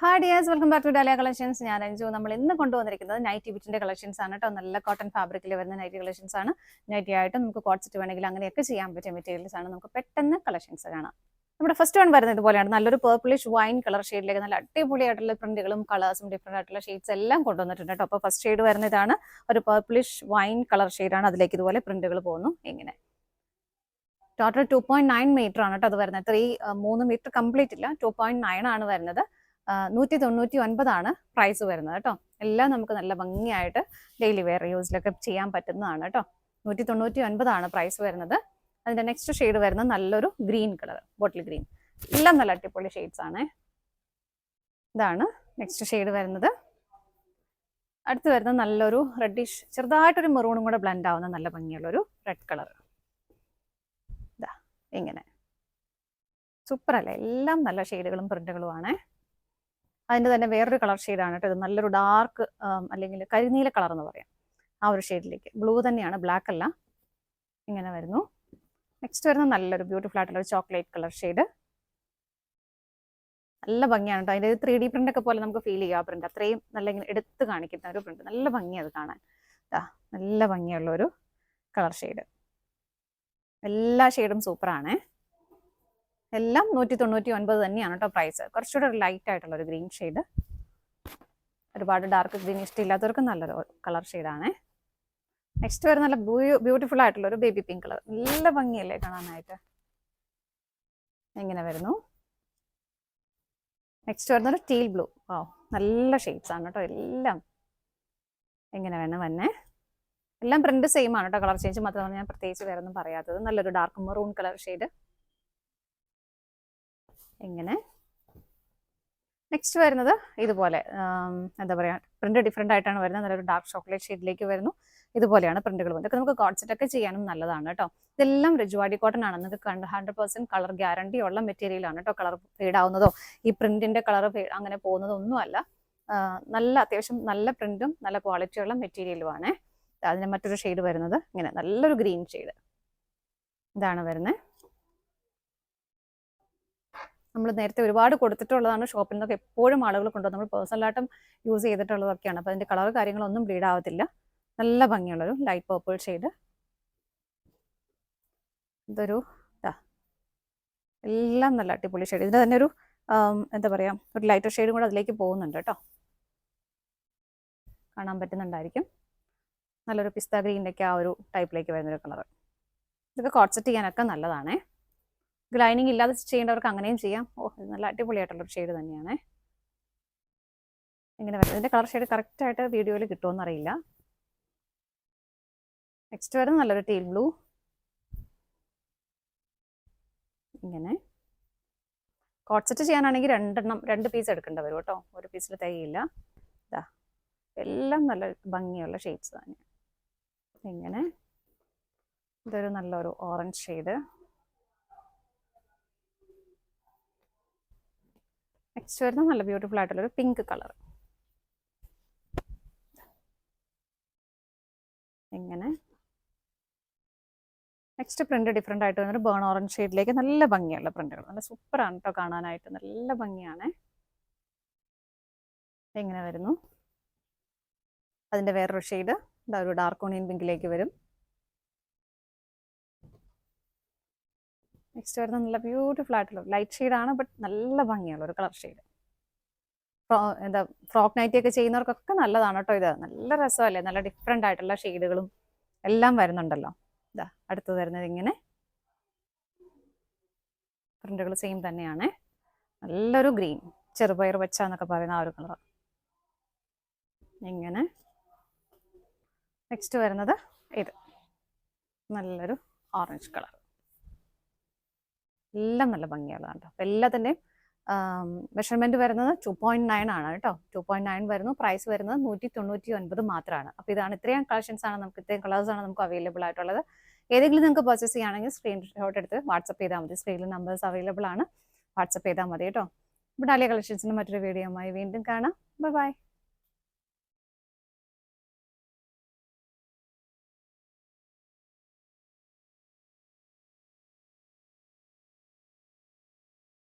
Hi dears, welcome back to Dahlia collections. ഞാൻ അഞ്ജു. നമ്മൾ ഇന്ന് കൊണ്ടുവന്നിരിക്കുന്നത് നൈറ്റി ബിറ്റിന്റെ കളക്ഷൻസ് ആണ് കേട്ടോ. നല്ല കോട്ടൺ ഫാബ്രിക്കിൽ വരുന്ന നൈറ്റി കളക്ഷൻസ് ആണ്. നൈറ്റി ആയിട്ട് നമുക്ക് കോട്ട് സെറ്റ് വേണമെങ്കിൽ അങ്ങനെയൊക്കെ ചെയ്യാൻ പറ്റിയ മെറ്റീരിയൽസ് ആണ്. നമുക്ക് പെട്ടെന്ന് കളക്ഷൻസ് കാണാം. നമ്മുടെ ഫസ്റ്റ് വൺ വരുന്നത് ഇതുപോലെയാണ്. നല്ലൊരു പേർപ്പിളിഷ് വൈൻ കളർ ഷെയ്ഡിലേക്ക് നല്ല അടിപൊളിയായിട്ടുള്ള പ്രിന്റുകളും കളേഴ്സും ഡിഫറെന്റ് ആയിട്ടുള്ള ഷെയ്ഡ്സ് എല്ലാം കൊണ്ടുവന്നിട്ടുണ്ട് കേട്ടോ. അപ്പോൾ ഫസ്റ്റ് ഷെയ്ഡ് വരുന്ന ഇതാണ്, ഒരു പേർപ്പിളിഷ് വൈൻ കളർ ഷെയ്ഡാണ്. അതിലേക്ക് ഇതുപോലെ പ്രിന്റുകൾ പോകുന്നു. ഇങ്ങനെ ടോട്ടൽ 2.9 മീറ്റർ ആണ് കേട്ടോ അത് വരുന്നത്. 3 മീറ്റർ കംപ്ലീറ്റ് ഇല്ല, 2.9 ആണ് വരുന്നത്. 199 പ്രൈസ് വരുന്നത് കേട്ടോ. എല്ലാം നമുക്ക് നല്ല ഭംഗിയായിട്ട് ഡെയിലി വെയർ യൂസിലൊക്കെ ചെയ്യാൻ പറ്റുന്നതാണ് കേട്ടോ. 199 പ്രൈസ് വരുന്നത്. അതിന്റെ നെക്സ്റ്റ് ഷെയ്ഡ് വരുന്നത് നല്ലൊരു ഗ്രീൻ കളർ, ബോട്ടിൽ ഗ്രീൻ. എല്ലാം നല്ല അടിപൊളി ഷെയ്ഡ്സ് ആണ്. ഇതാണ് നെക്സ്റ്റ് ഷെയ്ഡ് വരുന്നത്. അടുത്ത് വരുന്നത് നല്ലൊരു റെഡിഷ്, ചെറുതായിട്ടൊരു മെറൂണും കൂടെ ബ്ലെൻഡ് ആവുന്ന നല്ല ഭംഗിയുള്ളൊരു റെഡ് കളർ. ഇതാ ഇങ്ങനെ സൂപ്പർ അല്ലേ? എല്ലാം നല്ല ഷെയ്ഡുകളും പ്രിന്റുകളും ആണ്. അതിൻ്റെ തന്നെ വേറൊരു കളർ ഷെയ്ഡാണ് കേട്ടോ. ഇത് നല്ലൊരു ഡാർക്ക് അല്ലെങ്കിൽ കരിനീല കളർ എന്ന് പറയാം, ആ ഒരു ഷെയ്ഡിലേക്ക്. ബ്ലൂ തന്നെയാണ്, ബ്ലാക്ക് അല്ല. ഇങ്ങനെ വരുന്നു. നെക്സ്റ്റ് വരുന്നത് നല്ലൊരു ബ്യൂട്ടിഫുൾ ആയിട്ടുള്ള ഒരു ചോക്ലേറ്റ് കളർ ഷെയ്ഡ്. നല്ല ഭംഗിയാണ് കേട്ടോ. അതിൻ്റെ 3D പ്രിന്റ് ഒക്കെ പോലെ നമുക്ക് ഫീൽ ചെയ്യുക. ആ പ്രിന്റ് അത്രയും നല്ല ഇങ്ങനെ എടുത്ത് കാണിക്കുന്ന ഒരു പ്രിന്റ്. നല്ല ഭംഗിയാണ് അത് കാണാൻ. നല്ല ഭംഗിയുള്ള ഒരു കളർ ഷെയ്ഡ്. എല്ലാ ഷെയ്ഡും സൂപ്പറാണ്. എല്ലാം 199 തന്നെയാണ് കേട്ടോ പ്രൈസ്. കുറച്ചുകൂടെ ലൈറ്റ് ആയിട്ടുള്ള ഒരു ഗ്രീൻ ഷെയ്ഡ്. ഒരുപാട് ഡാർക്ക് ഗ്രീൻ ഇഷ്ടമില്ലാത്തവർക്ക് നല്ലൊരു കളർ ഷെയ്ഡാണ്. നെക്സ്റ്റ് വരുന്ന നല്ല ബ്യൂട്ടിഫുൾ ആയിട്ടുള്ള ഒരു ബേബി പിങ്ക് കളർ. നല്ല ഭംഗിയല്ലേ കാണാനായിട്ട്? എങ്ങനെ വരുന്നു. നെക്സ്റ്റ് വരുന്നത് ടീൽ ബ്ലൂ. നല്ല ഷെയ്ഡ്സ് ആണ് കേട്ടോ എല്ലാം. എങ്ങനെ വേണം വന്നെ. എല്ലാം പ്രിന്റ് സെയിം ആണ് കേട്ടോ. കളർ ചേഞ്ച് മാത്രമാണ് ഞാൻ പ്രത്യേകിച്ച് വേറെ ഒന്നും പറയാത്തത്. നല്ലൊരു ഡാർക്ക് മെറൂൺ കളർ ഷെയ്ഡ്. ഇങ്ങനെ നെക്സ്റ്റ് വരുന്നത് ഇതുപോലെ എന്താ പറയുക, പ്രിന്റ് ഡിഫറെൻ്റ് ആയിട്ടാണ് വരുന്നത്. നല്ലൊരു ഡാർക്ക് ചോക്ലേറ്റ് ഷെയ്ഡിലേക്ക് വരുന്നു. ഇതുപോലെയാണ് പ്രിന്റുകൾ. ഇതൊക്കെ നമുക്ക് കോട്ട് സെറ്റ് ഒക്കെ ചെയ്യാനും നല്ലതാണ് കേട്ടോ. ഇതെല്ലാം രജ്വാടി കോട്ടൺ ആണ്. നിങ്ങൾക്ക് 100% കളർ ഗ്യാരണ്ടി ഉള്ള മെറ്റീരിയൽ ആണ് കേട്ടോ. കളർ ഫെയ്ഡ് ആവുന്നതോ ഈ പ്രിന്റിന്റെ കളർ അങ്ങനെ പോകുന്നതോ ഒന്നുമല്ല. നല്ല അത്യാവശ്യം നല്ല പ്രിന്റും നല്ല ക്വാളിറ്റിയുള്ള മെറ്റീരിയലും ആണ്. അതിന് മറ്റൊരു ഷെയ്ഡ് വരുന്നത് ഇങ്ങനെ നല്ലൊരു ഗ്രീൻ ഷെയ്ഡ്. ഇതാണ് വരുന്നത്. നമ്മൾ നേരത്തെ ഒരുപാട് കൊടുത്തിട്ടുള്ളതാണ്. ഷോപ്പിൽ നിന്നൊക്കെ എപ്പോഴും ആളുകൾ കൊണ്ടുവന്ന് നമ്മൾ പേഴ്സണലായിട്ടും യൂസ് ചെയ്തിട്ടുള്ളതൊക്കെയാണ്. അപ്പോൾ അതിൻ്റെ കളർ കാര്യങ്ങളൊന്നും ബ്ലീഡ് ആവത്തില്ല. നല്ല ഭംഗിയുള്ളൊരു ലൈറ്റ് പർപ്പിൾ ഷെയ്ഡ്. ഇതൊരു എല്ലാം നല്ല അടിപൊളി ഷെയ്ഡ്. ഇതിൻ്റെ തന്നെ ഒരു എന്താ പറയുക, ഒരു ലൈറ്റർ ഷെയ്ഡും കൂടെ അതിലേക്ക് പോകുന്നുണ്ട് കേട്ടോ. കാണാൻ പറ്റുന്നുണ്ടായിരിക്കും. നല്ലൊരു പിസ്ത ഗ്രീനിലേക്ക് ആ ഒരു ടൈപ്പിലേക്ക് വരുന്നൊരു കളർ. ഇതൊക്കെ കോട്ട് സെറ്റ് ചെയ്യാനൊക്കെ നല്ലതാണേ. ലൈനിങ് ഇല്ലാതെ ചെയ്യേണ്ടവർക്ക് അങ്ങനെയും ചെയ്യാം. നല്ല അടിപൊളിയായിട്ടുള്ളൊരു ഷെയ്ഡ് തന്നെയാണ്. ഇങ്ങനെ വരുന്നത്. ഇതിൻ്റെ കളർ ഷെയ്ഡ് കറക്റ്റായിട്ട് വീഡിയോയിൽ കിട്ടുമെന്ന് അറിയില്ല. നെക്സ്റ്റ് വരുന്നത് നല്ലൊരു ടീൽ ബ്ലൂ. ഇങ്ങനെ കോട്ട് സെറ്റ് ചെയ്യാനാണെങ്കിൽ 2 പീസ് എടുക്കേണ്ടി വരും കേട്ടോ. ഒരു പീസിൽ തികയില്ല. എല്ലാം നല്ല ഭംഗിയുള്ള ഷെയ്ഡ്സ് തന്നെ. ഇങ്ങനെ ഇതൊരു നല്ലൊരു ഓറഞ്ച് ഷെയ്ഡ്. നെക്സ്റ്റ് വരുന്നത് നല്ല ബ്യൂട്ടിഫുൾ ആയിട്ടുള്ളൊരു പിങ്ക് കളർ. ഇങ്ങനെ നെക്സ്റ്റ് പ്രിന്റ് ഡിഫറെൻ്റ് ആയിട്ട് വന്നൊരു ബേൺ ഓറഞ്ച് ഷെയ്ഡിലേക്ക് നല്ല ഭംഗിയുള്ള പ്രിന്റുകൾ. നല്ല സൂപ്പറാണ് കേട്ടോ കാണാനായിട്ട്. നല്ല ഭംഗിയാണ്. ഇങ്ങനെ വരുന്നു. അതിൻ്റെ വേറൊരു ഷെയ്ഡ് ഒരു ഡാർക്ക് ഓണിയൻ പിങ്കിലേക്ക് വരും. നെക്സ്റ്റ് വരുന്നത് നല്ല ബ്യൂട്ടിഫുൾ ആയിട്ടുള്ള ലൈറ്റ് ഷെയ്ഡാണ്, ബട്ട് നല്ല ഭംഗിയുള്ള ഒരു കളർ ഷെയ്ഡ്. എന്താ ഫ്രോക്ക് നൈറ്റി ഒക്കെ ചെയ്യുന്നവർക്കൊക്കെ നല്ലതാണ് കേട്ടോ ഇത്. നല്ല രസമല്ലേ? നല്ല ഡിഫറെൻ്റ് ആയിട്ടുള്ള ഷെയ്ഡുകളും എല്ലാം വരുന്നുണ്ടല്ലോ. അടുത്ത് വരുന്നത് ഇങ്ങനെ പ്രിന്റുകൾ സെയിം തന്നെയാണ്. നല്ലൊരു ഗ്രീൻ, ചെറുപയർ വെച്ച എന്നൊക്കെ പറയുന്ന ആ ഒരു കളർ. ഇങ്ങനെ നെക്സ്റ്റ് വരുന്നത് ഇത് നല്ലൊരു ഓറഞ്ച് കളർ. എല്ലാം നല്ല ഭംഗിയുള്ളതാണ് കേട്ടോ. എല്ലാത്തിൻ്റെയും മെഷർമെന്റ് വരുന്നത് 2.9 ആണ് കേട്ടോ. 2.9 വരുന്നു. പ്രൈസ് വരുന്നത് 199 മാത്രമാണ്. അപ്പോൾ ഇതാണ്, ഇത്രയും കളക്ഷൻസ് ആണ് നമുക്ക്, ഇത്രയും കളേഴ്സ് ആണ് നമുക്ക് അവൈലബിൾ ആയിട്ടുള്ളത്. ഏതെങ്കിലും നിങ്ങൾക്ക് പർച്ചേസ് ചെയ്യുകയാണെങ്കിൽ സ്ക്രീൻഷോട്ട് എടുത്ത് വാട്സപ്പ് ചെയ്താൽ മതി. സ്ക്രീനിൽ നമ്പേഴ്സ് അവൈലബിൾ ആണ്, വാട്സപ്പ് ചെയ്താൽ മതി കേട്ടോ. ഇപ്പോൾ ഡാലിയ കളക്ഷൻസിന് മറ്റൊരു വീഡിയോയുമായി വീണ്ടും കാണാം. ബൈ.